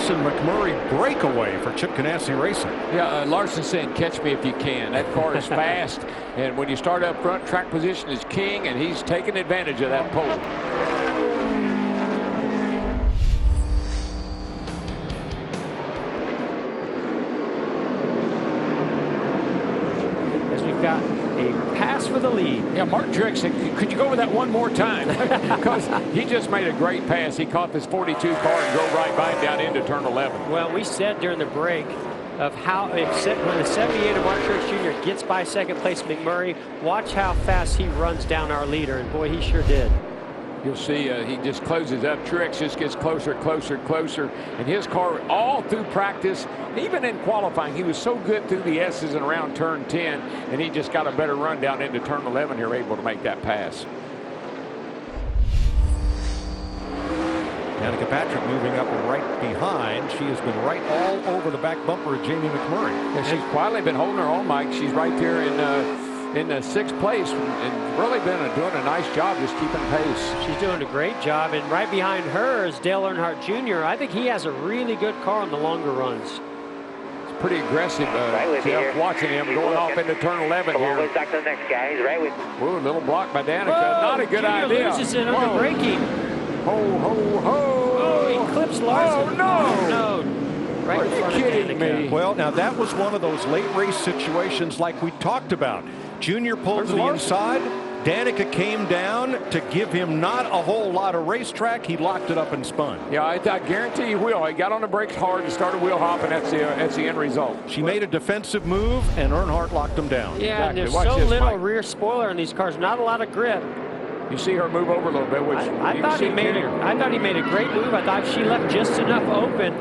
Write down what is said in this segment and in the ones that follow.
Larson McMurray breakaway for Chip Ganassi Racing. Yeah, Larson saying, catch me if you can. That car is fast, and when you start up front, track position is king, and he's taking advantage of that pole. As we've got a pass for the lead. Yeah, Martin Truex said, could you go over that one more time? Because he just made a great pass. He caught this 42 car and drove right by him down into turn 11. Well, we said during the break of how when the 78 of Martin Truex Jr. gets by second place McMurray, watch how fast he runs down our leader, and boy, he sure did. You'll see he just closes up. Truex just gets closer, closer, closer. And his car all through practice, even in qualifying, he was so good through the S's and around turn 10. And he just got a better run down into turn 11 here, able to make that pass. Danica Patrick moving up right behind. She has been right all over the back bumper of Jamie McMurray. Yeah, she's quietly been holding her own, Mike. She's right there in the 6th place and really been doing a nice job just keeping pace. She's doing a great job, and right behind her is Dale Earnhardt Jr. I think he has a really good car on the longer runs. It's pretty aggressive. Jeff, watching him going off into turn 11 here. Back to the next guy. He's right with. Ooh, a little block by Danica. Whoa, Not a good Junior idea. Loses it under braking. Ho, ho, ho. Oh, he clips Larson. Oh, no. Right in front of Danica. Me? Well, now that was one of those late race situations like we talked about. Junior pulled to the inside. Danica came down to give him not a whole lot of racetrack. He locked it up and spun. Yeah, I guarantee he will. He got on the brakes hard and started wheel hopping. That's the end result. She made a defensive move, and Earnhardt locked him down. Yeah, Exactly. and there's Watch so this, little Mike. rear spoiler in these cars. Not a lot of grip. You see her move over a little bit, which I thought he made a great move. I thought she left just enough open.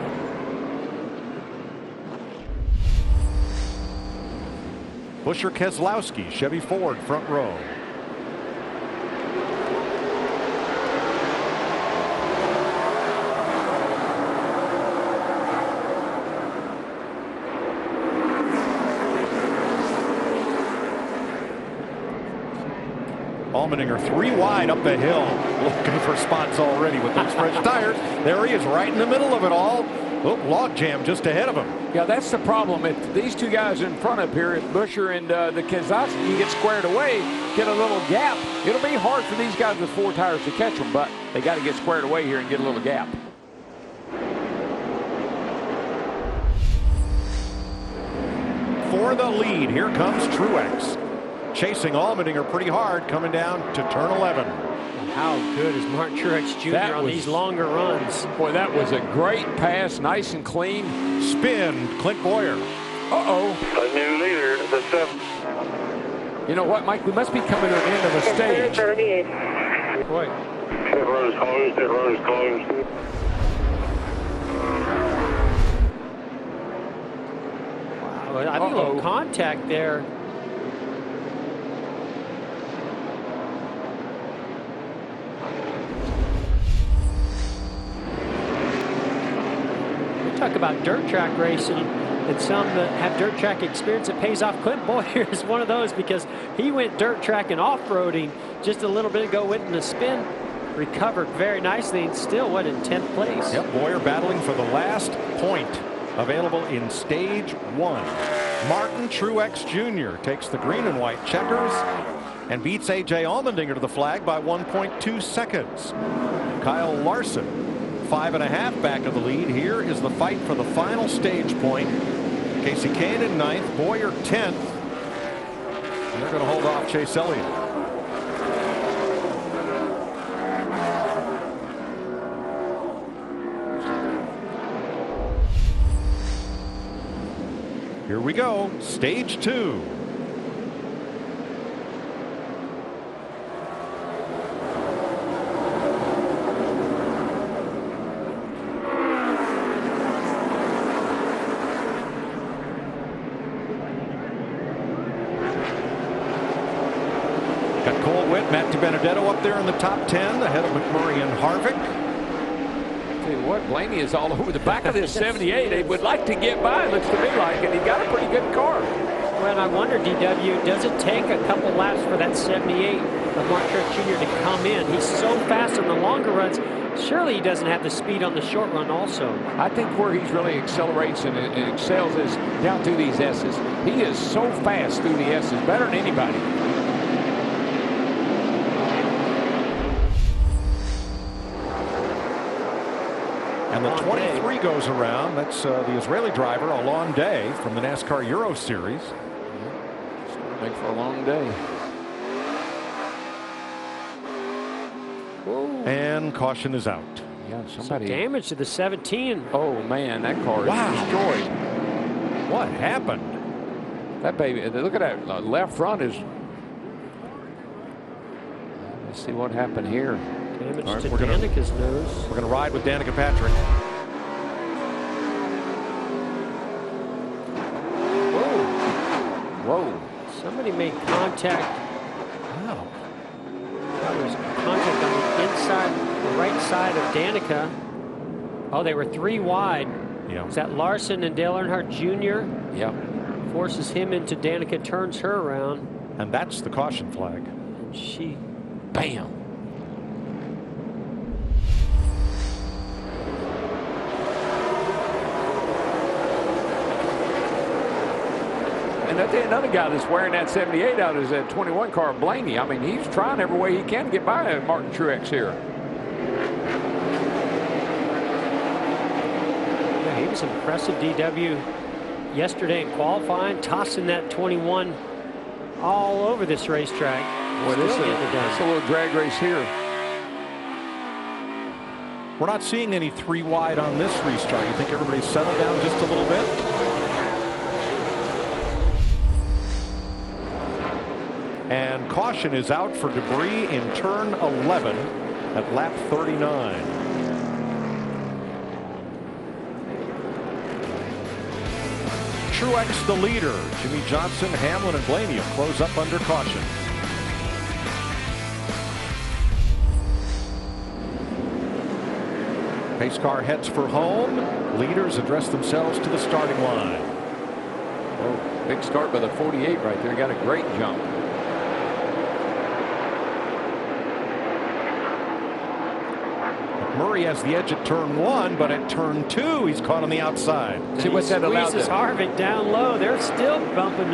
Busher Keselowski, Chevy Ford, front row. Allmendinger 3 wide up the hill, looking for spots already with those fresh tires. There he is, right in the middle of it all. Oh, log jam just ahead of him. Yeah, that's the problem. If these two guys in front up here, if Busher and the Keselowski get squared away, get a little gap, it'll be hard for these guys with 4 tires to catch them, but they got to get squared away here and get a little gap. For the lead, here comes Truex. Chasing Allmendinger pretty hard, coming down to turn 11. How good is Martin Truex Jr. on these longer runs? Boy, that was a great pass, nice and clean. Spin, Clint Boyer. Uh-oh. A new leader, the 7th. You know what, Mike? We must be coming to the end of the stage. 38. Boy. Pit road is closed. Pit road is closed. Wow, I think a little contact there. Talk about dirt track racing, and some that have dirt track experience, it pays off. Clint Boyer is one of those because he went dirt track and off-roading just a little bit ago, went in the spin, recovered very nicely, and still in 10th place. Yep, Boyer battling for the last point available in stage 1. Martin Truex Jr. takes the green and white checkers and beats A.J. Allmendinger to the flag by 1.2 seconds. Kyle Larson, 5.5 back of the lead. Here is the fight for the final stage point. Kasey Kahne in 9th, Boyer 10th. And they're going to hold off Chase Elliott. Here we go, stage 2. Matt DiBenedetto up there in the top 10 ahead of McMurray and Harvick. Tell you what, Blaney is all over the back of this 78. They would like to get by, looks to me like, and he got a pretty good car. Well, and I wonder, DW, does it take a couple laps for that 78 of Martin Truex Jr. to come come in. He's so fast on the longer runs. Surely he doesn't have the speed on the short run also. I think where he's really accelerates and excels is down through these S's. He is so fast through the S's, better than anybody. And the 23 goes around. That's the Israeli driver, Alon Day, from the NASCAR Euro Series. It's going to make for a long day. Whoa. And caution is out. Yeah, Some somebody. damage to the 17. Oh, man, that car is destroyed. What happened? That baby, look at that left front is. Let's see what happened here. Damage All right, to we're gonna- Danica's nose. We're going to ride with Danica Patrick. Whoa. Somebody made contact. Wow. There was contact on the inside, the right side of Danica. Oh, they were 3 wide. Yeah. Is that Larson and Dale Earnhardt Jr.? Yep. Forces him into Danica, turns her around. And that's the caution flag. And she, Bam. And I think another guy that's wearing that 78 out is that 21 car, Blaney. I mean, he's trying every way he can to get by Martin Truex here. yeah, he was impressive, DW, yesterday in qualifying, tossing that 21 all over this racetrack. Well, this Still getting it done. is a little drag race here. We're not seeing any 3 wide on this restart. You think everybody's settled down just a little bit? And caution is out for debris in turn 11 at lap 39. Truex the leader. Jimmie Johnson, Hamlin, and Blaney will close up under caution. Pace car heads for home. Leaders address themselves to the starting line. Oh, big start by the 48 right there. Got a great jump. Murray has the edge at turn 1, but at turn 2, he's caught on the outside. See what that allowed squeezes the, Harvick down low. They're still bumping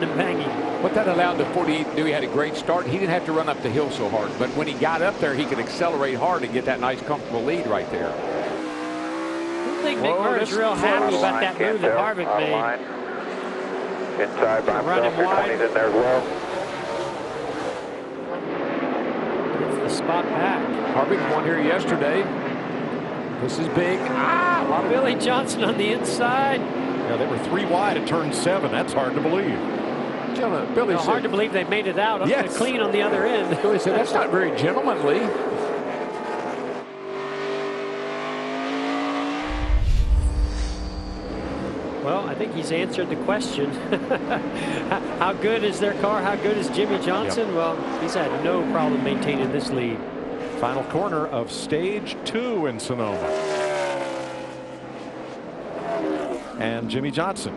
and banging. what that allowed the 48 to do. He had a great start. He didn't have to run up the hill so hard, but when he got up there, he could accelerate hard and get that nice, comfortable lead right there. I think Nick Whoa, Murray's this real happy is about that move that Harvick made. Inside by Running himself, wide. he's in there as well. Gets the spot back. Harvick won here yesterday. This is big. Ah, a lot of Billy Johnson on the inside. Yeah, they were 3 wide at turn 7. That's hard to believe. Billy Hard said, to believe they made it out Yes. clean on the other end. Billy said, that's not very gentlemanly. Well, I think he's answered the question. How good is their car? How good is Jimmie Johnson? Yep. Well, he's had no problem maintaining this lead. Final corner of stage 2 in Sonoma. And Jimmie Johnson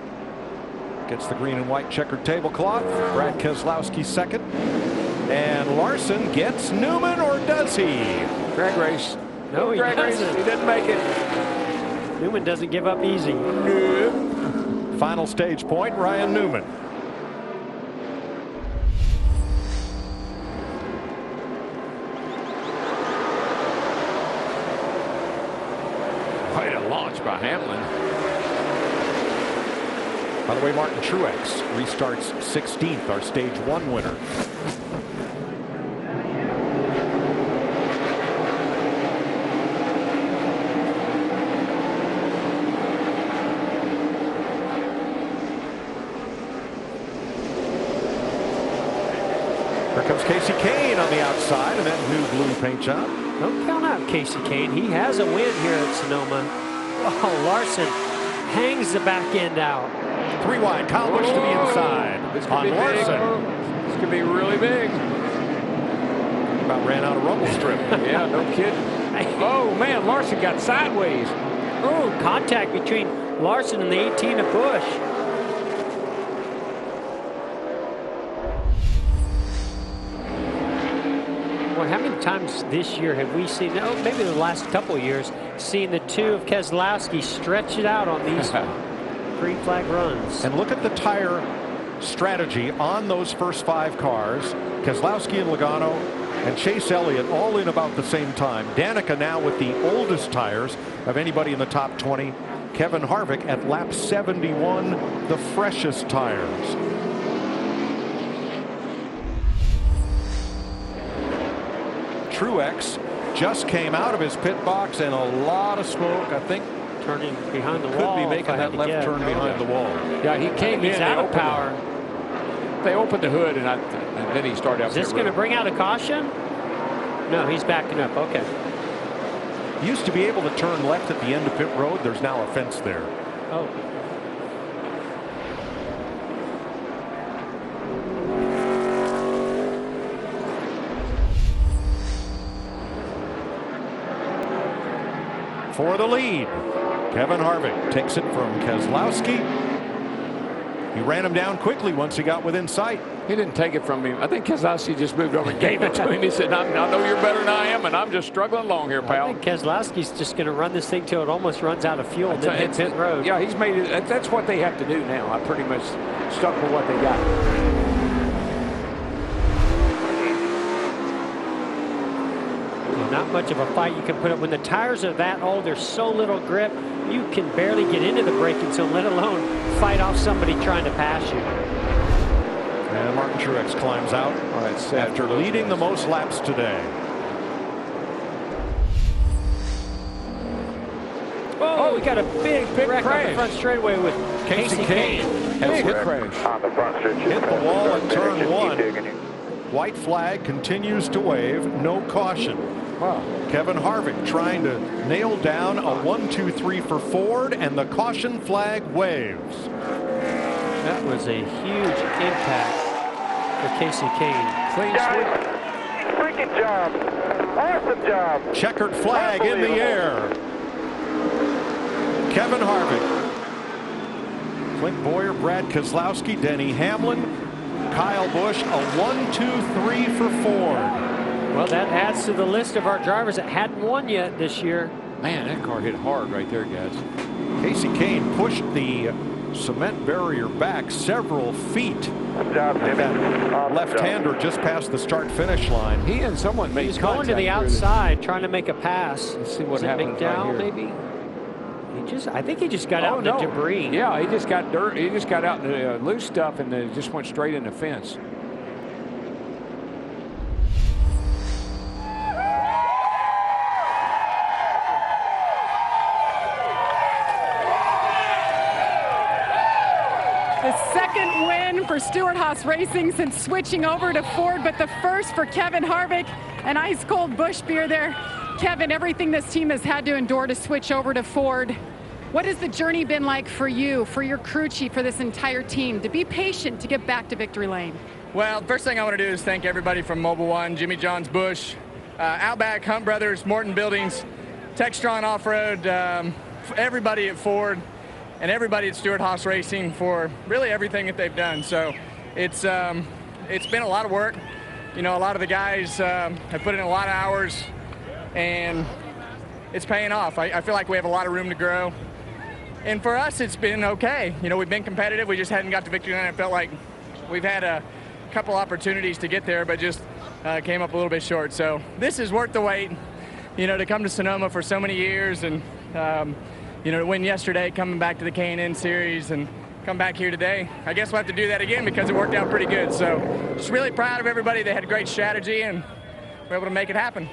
gets the green and white checkered tablecloth. Brad Keselowski second. And Larson gets Newman, or does he? Drag race. No, he drag race. doesn't. He didn't make it. Newman doesn't give up easy. Final stage point, Ryan Newman. Quite a launch by Hamlin. By the way, Martin Truex restarts 16th, our stage 1 winner. Here comes Kasey Kahne on the outside in that new blue paint job. Don't count out Kasey Kahne. He has a win here at Sonoma. Oh, Larson hangs the back end out. 3 wide, Kyle Busch to the inside. This could On be big. Larson. This could be really big. About ran out of rumble strip. Yeah, no kidding. Oh, man, Larson got sideways. Oh, contact between Larson and the 18 of Busch. Boy, how many times this year have we seen, oh, maybe the last couple of years, seen the two of Keselowski stretch it out on these green flag runs? And look at the tire strategy on those first 5 cars. Keselowski and Logano and Chase Elliott all in about the same time. Danica now with the oldest tires of anybody in the top 20. Kevin Harvick at lap 71, the freshest tires. Truex just came out of his pit box and a lot of smoke. I think Turning behind the could wall. be making that left turn behind the wall. Yeah, he came in. He's out of power. They opened the hood, and then he started out. Is this going to bring out a caution? No, he's backing up. Okay. Used to be able to turn left at the end of pit road. There's now a fence there. Oh. For the lead, Kevin Harvick takes it from Keselowski. He ran him down quickly once he got within sight. He didn't take it from him. I think Keselowski just moved over and gave it to him. He said, I know you're better than I am, and I'm just struggling along here, pal. I think Keselowski's just going to run this thing till it almost runs out of fuel and then hit pit road. Yeah, he's made it. That's what they have to do now. I pretty much stuck with what they got. Not much of a fight you can put up when the tires are that old. There's so little grip, you can barely get into the braking zone, let alone fight off somebody trying to pass you. And Martin Truex climbs out after leading the most laps today. Oh, we got a big wreck on the front straightaway with Kasey Kahne has Big crash. On the front stretch. hit the wall at turn 1. White flag continues to wave, no caution. Wow. Kevin Harvick trying to nail down a 1-2-3 for Ford, and the caution flag waves. That was a huge impact for Kasey Kahne. Clean Guys, freaking job. Awesome job. Checkered flag in the air. Kevin Harvick, Clint Boyer, Brad Keselowski, Denny Hamlin, Kyle Busch, a 1-2-3 for Ford. Well, that adds to the list of our drivers that hadn't won yet this year. Man, that car hit hard right there, guys. Kasey Kahne pushed the cement barrier back several feet. Good job, Jimmy. That left-hander just past the start-finish line. He and someone made He's contact. going to the outside trying to make a pass. Let's see what Is it happens McDowell, right here. maybe? I think he just got out in the debris. Yeah, he just got dirt. He just got out in the loose stuff and then just went straight in the fence. The second win for Stewart-Haas Racing since switching over to Ford, but the first for Kevin Harvick. An ice-cold Busch beer there. Kevin, everything this team has had to endure to switch over to Ford. What has the journey been like for you, for your crew chief, for this entire team, to be patient to get back to victory lane? Well, first thing I want to do is thank everybody from Mobil 1, Jimmie John's Busch, Outback, Hunt Brothers, Morton Buildings, Textron Off-Road, everybody at Ford, and everybody at Stewart-Haas Racing for really everything that they've done. So it's been a lot of work. You know, a lot of the guys have put in a lot of hours, and it's paying off. I feel like we have a lot of room to grow. And for us, it's been okay. You know, we've been competitive. We just hadn't got to victory lane. I felt like we've had a couple opportunities to get there, but just came up a little bit short. So this is worth the wait, you know, to come to Sonoma for so many years and, you know, to win yesterday, coming back to the K&N Series and come back here today. I guess we'll have to do that again because it worked out pretty good. So just really proud of everybody. They had great strategy and we're able to make it happen.